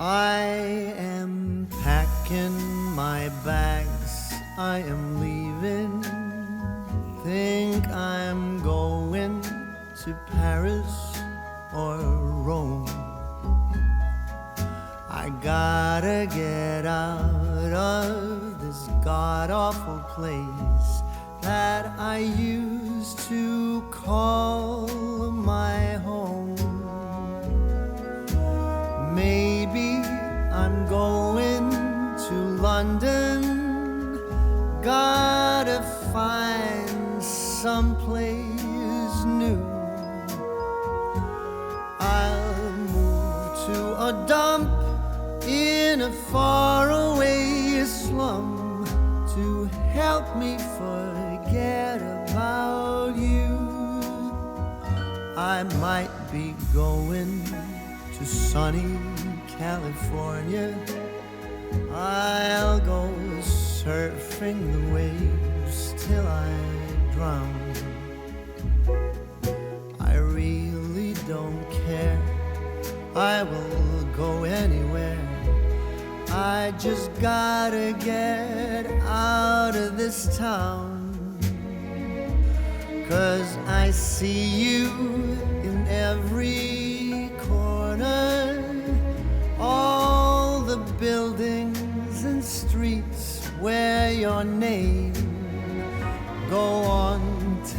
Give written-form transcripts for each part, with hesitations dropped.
I am packing my bags, I am leaving. Think I'm going to Paris or Rome. I gotta get out of this god-awful place that I used to call my home. Maybe I'm going to London. Gotta find someplace new. I'll move to a dump in a faraway slum to help me forget about you. I might be going to sunny California. I'll go surfing the waves till I drown. I really don't care, I will go anywhere. I just gotta get out of this town. 'Cause I see you in every corner, all the buildings and streets where your name. Go on,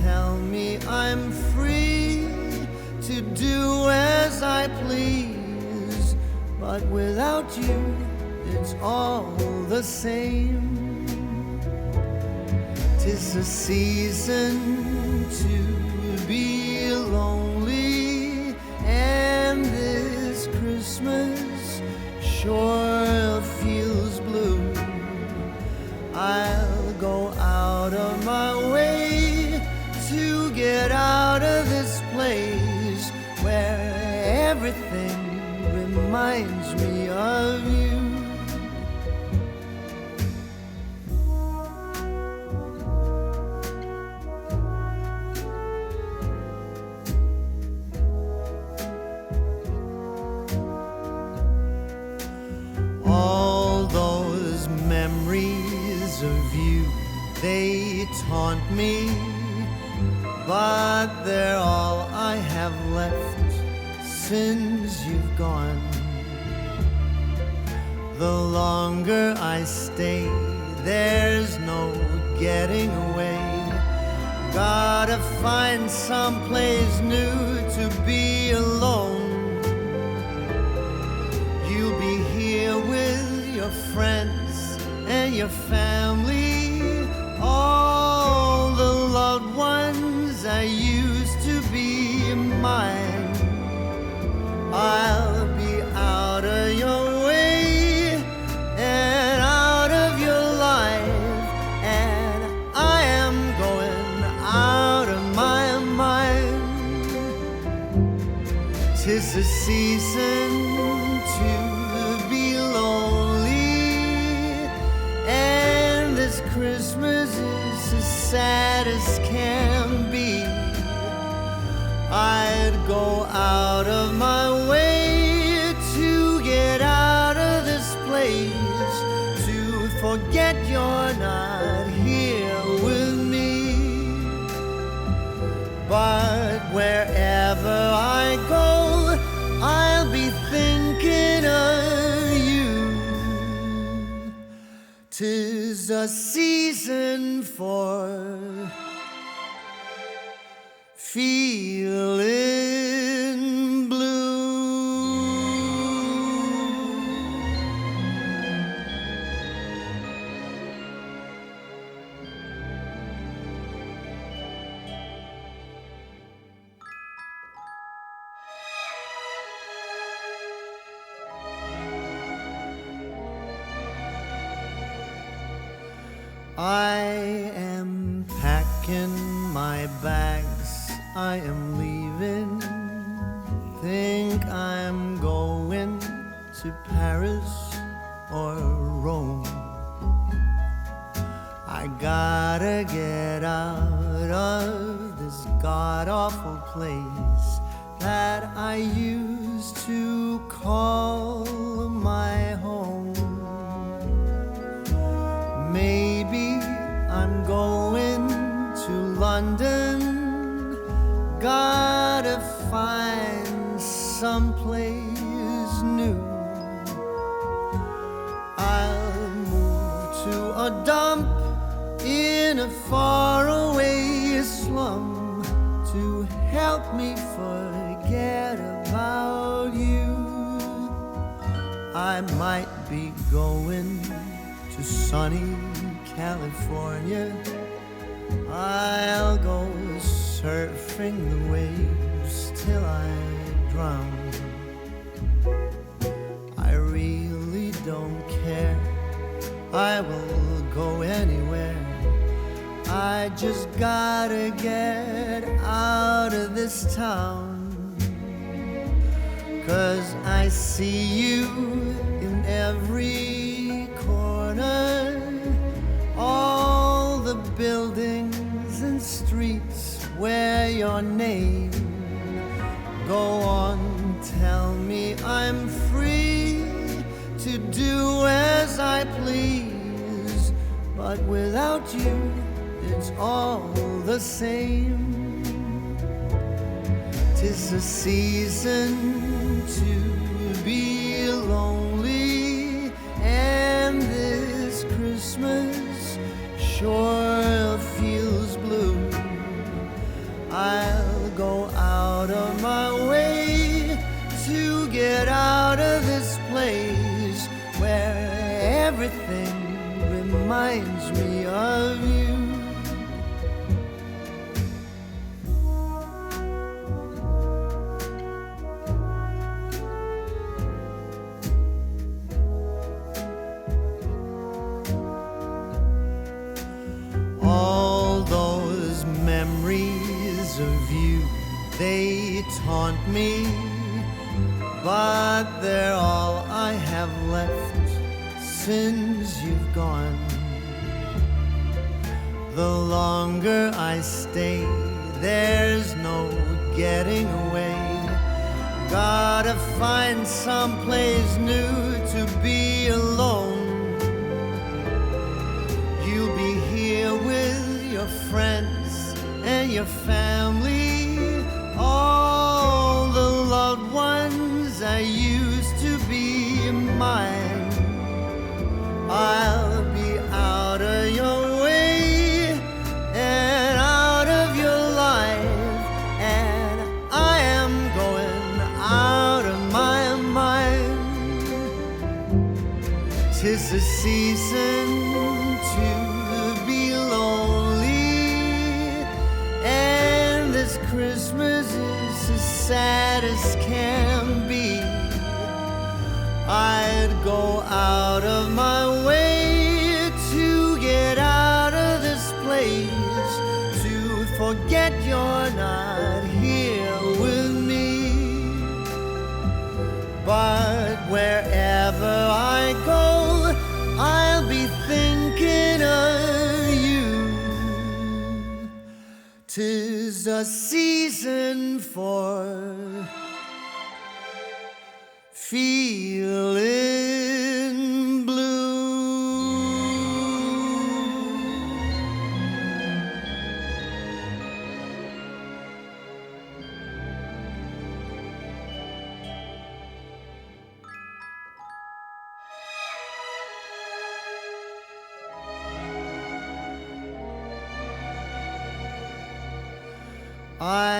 tell me I'm free to do as I please, but without you it's all the same. 'Tis a season to be lonely, and this Christmas sure feels blue. I'll go out of my way to get out of this place where everything reminds me of you. All those memories of you, they taunt me, but they're all I have left since you've gone. The longer I stay, there's no getting away. Gotta find someplace new to be alone. You'll be here with your friends and your family, all the loved ones that used to be mine. I'll be out of your way and out of your life, and I am going out of my mind. 'Tis the season to be lonely, and this Christmas is as sad as can be. I'd go out of my way to get out of this place, to forget you're not here with me. But wherever I go, I'll be thinking of you. 'Tis a season for feeling blue. I am packing my bags, I am leaving. Think I'm going to Paris or Rome. I gotta get out of this god-awful place that I used to call my help me forget about you. I might be going to sunny California. I'll go surfing the waves till I drown. I really don't care, I will go anywhere. I just gotta get out of this town. 'Cause I see you in every corner, all the buildings and streets where your name. Go on, tell me I'm free to do as I please, but without you it's all the same. 'Tis a season to be lonely, and this Christmas sure feels blue. I'll go out of my way to get out of this place where everything reminds me of you. All those memories of you, they taunt me, but they're all I have left since you've gone. The longer I stay, there's no getting away. Gotta find someplace new to be alone. You'll be here with your friends and your family, all the loved ones that used to be mine. I'll be out of your way and out of your life, and I am going out of my mind. 'Tis the season to be lonely, and this Christmas is as sad as can be. I'd go out of my way to get out of this place, to forget you're not here with me. But wherever I go, I'll be thinking of you. 'Tis a season for feeling blue. I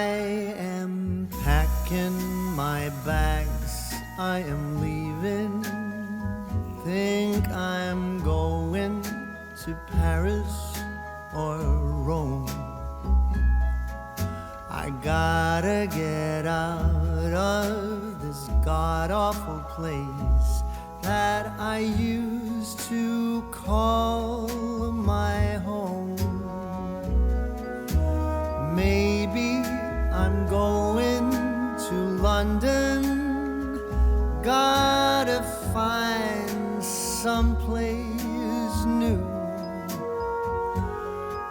am packing my bags, I am leaving. Think I'm going to Paris or Rome. I gotta get out of this god-awful place that I used to call my home. Maybe I'm going to London. Gotta find someplace new.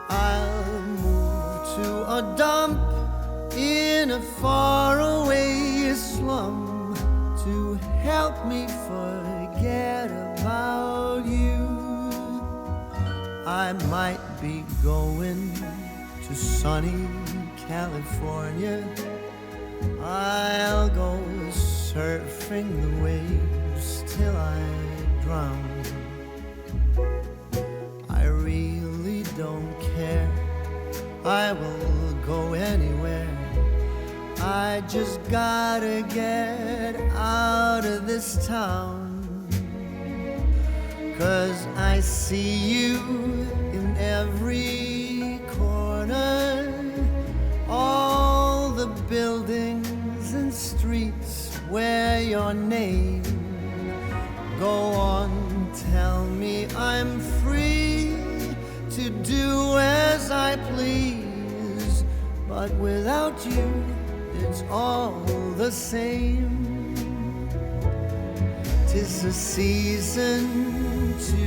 I'll move to a dump in a faraway slum to help me forget about you. I might be going to sunny California. I'll go surfing the waves till I drown. I really don't care, I will go anywhere. I just gotta get out of this town, 'cause I see you in every corner, all the buildings and streets where your name. Go on, tell me I'm free to do as I please, but without you it's all the same. 'Tis a season to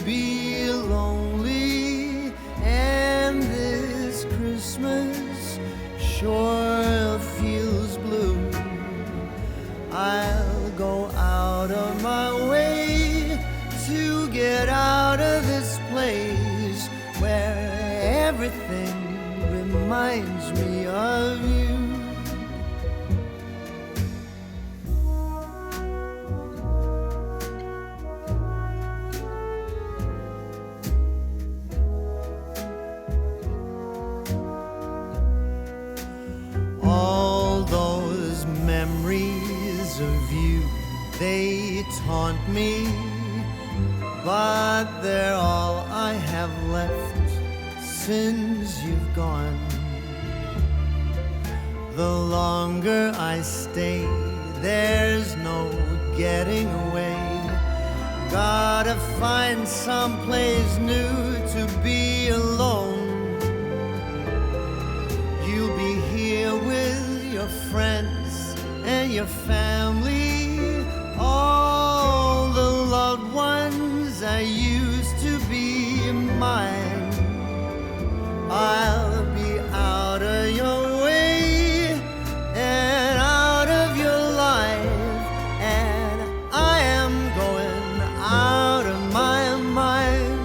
be lonely, and this Christmas sure feels blue. I'll go out of my way to get out of this place where everything reminds me of you. All those memories of you, they taunt me, but they're all I have left since you've gone. The longer I stay, there's no getting away. Gotta find someplace new to be alone. You'll be here with your friends and your family, all the loved ones that used to be mine. I'll be out of your way and out of your life, and I am going out of my mind.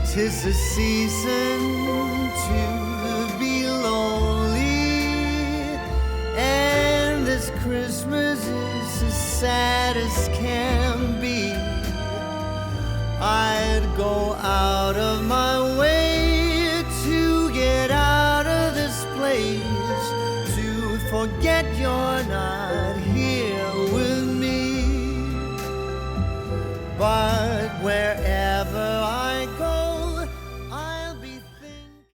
'Tis a season to be lonely, and this Christmas is as sad as can be. I'd go out of my way to get out of this place, to forget you're not here with me. But wherever